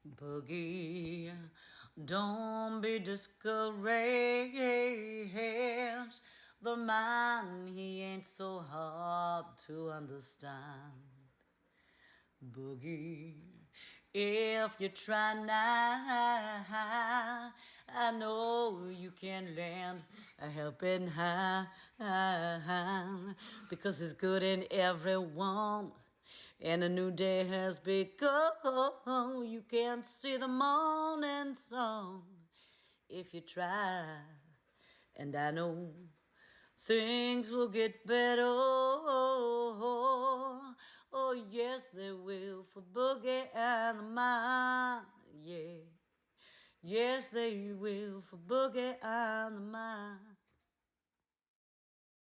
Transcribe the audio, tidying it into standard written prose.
Boogie, don't be discouraged. The man, he ain't so hard to understand. Boogie, if you try now, I know you can lend a helping hand because there's good in everyone. And a new day has begun. You can see the morning sun if you try. And I know things will get better. Oh, yes, they will for Boogie and the mind. Yeah. Yes, they will for Boogie and the mind.